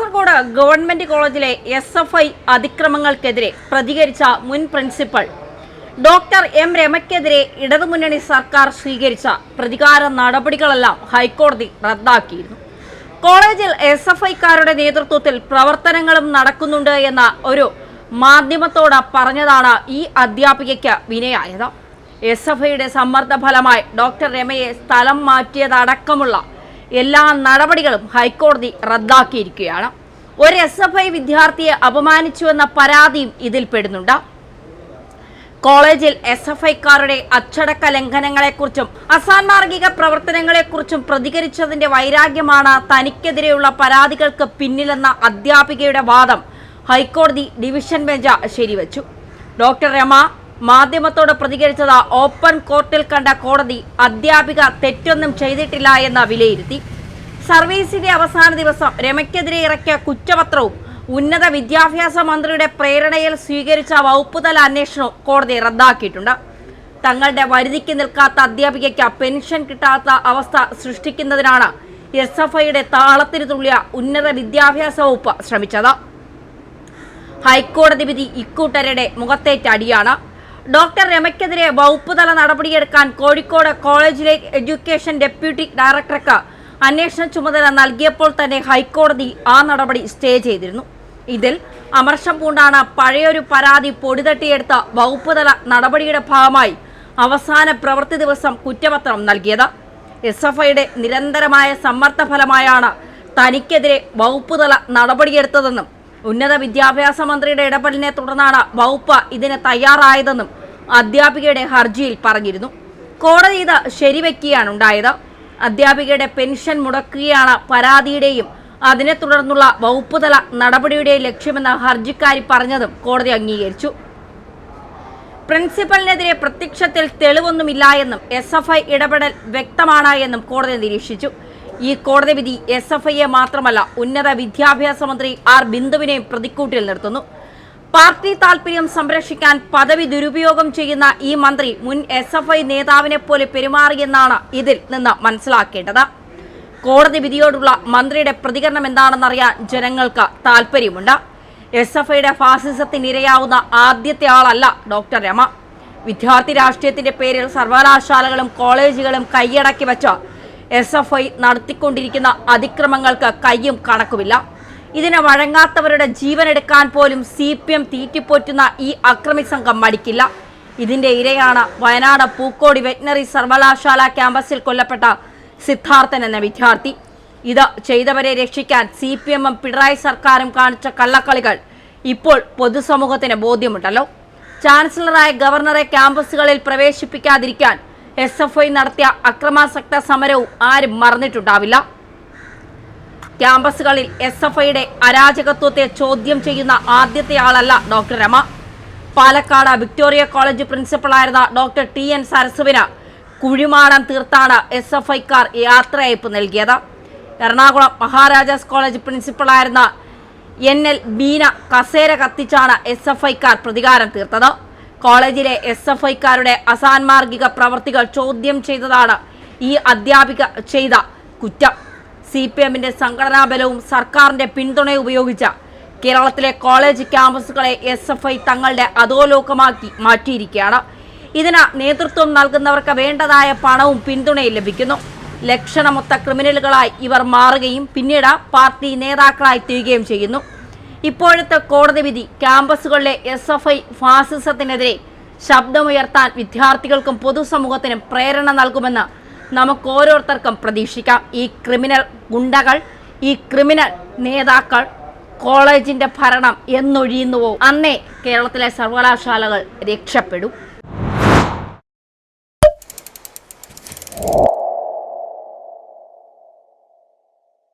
Kasaragod government കോളേജിലെ SFI അതിക്രമങ്ങൾക്കെതിരെ പ്രതികരിച്ച മുൻ principal doctor M രമയ്ക്കെതിരെ ഇടതുമുന്നണി സർക്കാർ സ്വീകരിച്ച പ്രതികാര നടപടികളെല്ലാം ഹൈക്കോടതി റദ്ദാക്കിയിരുന്നു. കോളേജിൽ SFIക്കാരുടെ നേതൃത്വത്തിൽ പ്രവർത്തനങ്ങളും നടക്കുന്നുണ്ട് എന്ന ഒരു മാധ്യമത്തോട് പറഞ്ഞതാണ് ഈ അധ്യാപികയ്ക്ക് വിനയായത്. SFIയുടെ സമ്മർദ്ദ ഫലമായി ഡോക്ടർ രമയെ സ്ഥലം മാറ്റിയതടക്കമുള്ള എല്ലാ നടപടികളും ഹൈക്കോടതി റദ്ദാക്കിയിരിക്കുകയാണ്. ഒരു SFI വിദ്യാർത്ഥിയെ അപമാനിച്ചുവെന്ന പരാതിയും ഇതിൽ പെടുന്നുണ്ട്. കോളേജിൽ SFIക്കാരുടെ അച്ചടക്ക ലംഘനങ്ങളെക്കുറിച്ചും അസാന്മാർഗിക പ്രവർത്തനങ്ങളെക്കുറിച്ചും പ്രതികരിച്ചതിന്റെ വൈരാഗ്യമാണ് തനിക്കെതിരെയുള്ള പരാതികൾക്ക് പിന്നിലെന്ന അധ്യാപികയുടെ വാദം ഹൈക്കോടതി ഡിവിഷൻ ബെഞ്ച് ശരിവച്ചു. ഡോക്ടർ രമ മാധ്യമത്തോട് പ്രതികരിച്ചത് ഓപ്പൺ കോർട്ടിൽ കണ്ട കോടതി അധ്യാപിക തെറ്റൊന്നും ചെയ്തിട്ടില്ല എന്ന് വിലയിരുത്തി. സർവീസിന്റെ അവസാന ദിവസം രമയ്ക്കെതിരെ ഇറക്കിയ കുറ്റപത്രവും ഉന്നത വിദ്യാഭ്യാസ മന്ത്രിയുടെ പ്രേരണയിൽ സ്വീകരിച്ച വകുപ്പുതല അന്വേഷണവും കോടതി റദ്ദാക്കിയിട്ടുണ്ട്. തങ്ങളുടെ വരുതിക്ക് നിൽക്കാത്ത അധ്യാപികയ്ക്ക് പെൻഷൻ കിട്ടാത്ത അവസ്ഥ സൃഷ്ടിക്കുന്നതിനാണ് SFIയുടെ താളത്തിന് തുള്ളിയ ഉന്നത വിദ്യാഭ്യാസ വകുപ്പ് ശ്രമിച്ചത്. ഹൈക്കോടതി വിധി ഇക്കൂട്ടരുടെ മുഖത്തേറ്റ അടിയാണ്. ഡോക്ടർ രമയ്ക്കെതിരെ വകുപ്പുതല നടപടിയെടുക്കാൻ കോഴിക്കോട് കോളേജിലെ എഡ്യൂക്കേഷൻ ഡെപ്യൂട്ടി ഡയറക്ടർക്ക് അന്വേഷണ ചുമതല നൽകിയപ്പോൾ തന്നെ ഹൈക്കോടതി ആ നടപടി സ്റ്റേ ചെയ്തിരുന്നു. ഇതിൽ അമർഷം പൂണ്ടാണ് പഴയൊരു പരാതി പൊടിതട്ടിയെടുത്ത വകുപ്പുതല നടപടിയുടെ ഭാഗമായി അവസാന പ്രവൃത്തി ദിവസം കുറ്റപത്രം നൽകിയത്. SFIയുടെ നിരന്തരമായ സമ്മർദ്ദ ഫലമായാണ് തനിക്കെതിരെ വകുപ്പുതല നടപടിയെടുത്തതെന്നും ഉന്നത വിദ്യാഭ്യാസ മന്ത്രിയുടെ ഇടപെടലിനെ തുടർന്നാണ് വകുപ്പ് ഇതിന് തയ്യാറായതെന്നും അധ്യാപികയുടെ ഹർജിയിൽ പറഞ്ഞിരുന്നു. കോടതി ഇത് ശരിവെക്കുകയാണ് ഉണ്ടായത്. അധ്യാപികയുടെ പെൻഷൻ മുടക്കുകയാണ് പരാതിയുടെയും അതിനെ തുടർന്നുള്ള വകുപ്പുതല നടപടിയുടെയും ലക്ഷ്യമെന്ന് ഹർജിക്കാരി പറഞ്ഞതും കോടതി അംഗീകരിച്ചു. പ്രിൻസിപ്പലിനെതിരെ പ്രത്യക്ഷത്തിൽ തെളിവൊന്നുമില്ല എന്നും SFI ഇടപെടൽ വ്യക്തമാണ് എന്നും കോടതി നിരീക്ഷിച്ചു. ഈ കോടതി വിധി SFIയെ മാത്രമല്ല ഉന്നത വിദ്യാഭ്യാസ മന്ത്രി R ബിന്ദുവിനെയും പ്രതിക്കൂട്ടിൽ നിർത്തുന്നു. പാർട്ടി താൽപര്യം സംരക്ഷിക്കാൻ പദവി ദുരുപയോഗം ചെയ്യുന്ന ഈ മന്ത്രി മുൻ SFI നേതാവിനെ പോലെ പെരുമാറിയെന്നാണ് ഇതിൽ നിന്ന് മനസ്സിലാക്കേണ്ടത്. കോടതി വിധിയോടുള്ള മന്ത്രിയുടെ പ്രതികരണം എന്താണെന്നറിയാൻ ജനങ്ങൾക്ക് താൽപര്യമുണ്ട്. SFIയുടെ ഫാസിസത്തിനിരയാവുന്ന ആദ്യത്തെ ആളല്ല ഡോക്ടർ രമ. വിദ്യാർത്ഥി രാഷ്ട്രീയത്തിന്റെ പേരിൽ സർവകലാശാലകളും കോളേജുകളും കൈയടക്കി വെച്ച SFI നടത്തിക്കൊണ്ടിരിക്കുന്ന അതിക്രമങ്ങൾക്ക് കയ്യും കണക്കുമില്ല. ഇതിന് വഴങ്ങാത്തവരുടെ ജീവനെടുക്കാൻ പോലും CPM തീറ്റിപ്പോറ്റുന്ന ഈ അക്രമി സംഘം മടിക്കില്ല. ഇതിന്റെ ഇരയാണ് വയനാട് പൂക്കോടി വെറ്റിനറി സർവകലാശാല ക്യാമ്പസിൽ കൊല്ലപ്പെട്ട സിദ്ധാർത്ഥൻ എന്ന വിദ്യാർത്ഥി. ഇത് ചെയ്തവരെ രക്ഷിക്കാൻ CPMഉം പിണറായി സർക്കാരും കാണിച്ച കള്ളക്കളികൾ ഇപ്പോൾ പൊതുസമൂഹത്തിന് ബോധ്യമുണ്ടല്ലോ. ചാൻസലറായ ഗവർണറെ ക്യാമ്പസുകളിൽ പ്രവേശിപ്പിക്കാതിരിക്കാൻ SFI നടത്തിയ അക്രമാസക്ത സമരവും ആരും മറന്നിട്ടുണ്ടാവില്ല. ക്യാമ്പസുകളിൽ SFIയുടെ അരാജകത്വത്തെ ചോദ്യം ചെയ്യുന്ന ആദ്യത്തെ ആളല്ല doctor Rama. Palakkad Victoria college പ്രിൻസിപ്പളായിരുന്ന ഡോക്ടർ TN സരസുവിന് കുഴിമാടം തീർത്താണ് SFIക്കാർ യാത്രയയപ്പ് നൽകിയത്. എറണാകുളം മഹാരാജാസ് കോളേജ് പ്രിൻസിപ്പളായിരുന്ന NL ബീന കസേര കത്തിച്ചാണ് SFIക്കാർ പ്രതികാരം തീർത്തത്. കോളേജിലെ SFIക്കാരുടെ അസാന്മാർഗിക പ്രവർത്തികൾ ചോദ്യം ചെയ്തതാണ് ഈ അധ്യാപിക ചെയ്ത കുറ്റം. CPMന്റെ സംഘടനാ ബലവും സർക്കാരിന്റെ പിന്തുണയും ഉപയോഗിച്ച കേരളത്തിലെ കോളേജ് ക്യാമ്പസുകളെ SFI തങ്ങളുടെ അധോലോകമാക്കി മാറ്റിയിരിക്കുകയാണ്. ഇതിന് നേതൃത്വം നൽകുന്നവർക്ക് വേണ്ടതായ പണവും പിന്തുണയും ലഭിക്കുന്നു. ലക്ഷണമൊത്ത ക്രിമിനലുകളായി ഇവർ മാറുകയും പിന്നീട് പാർട്ടി നേതാക്കളായി തീരുകയും ചെയ്യുന്നു. ഇപ്പോഴത്തെ കോടതി വിധി ക്യാമ്പസുകളിലെ SFI ഫാസിസത്തിനെതിരെ ശബ്ദമുയർത്താൻ വിദ്യാർത്ഥികൾക്കും പൊതുസമൂഹത്തിനും പ്രേരണ നൽകുമെന്ന് നമുക്ക് ഓരോരുത്തർക്കും പ്രതീക്ഷിക്കാം. ഈ ക്രിമിനൽ ഗുണ്ടകൾ, ഈ ക്രിമിനൽ നേതാക്കൾ കോളേജിന്റെ ഭരണം എന്നൊഴിയുന്നുവോ അന്നേ കേരളത്തിലെ സർവകലാശാലകൾ രക്ഷപ്പെടും.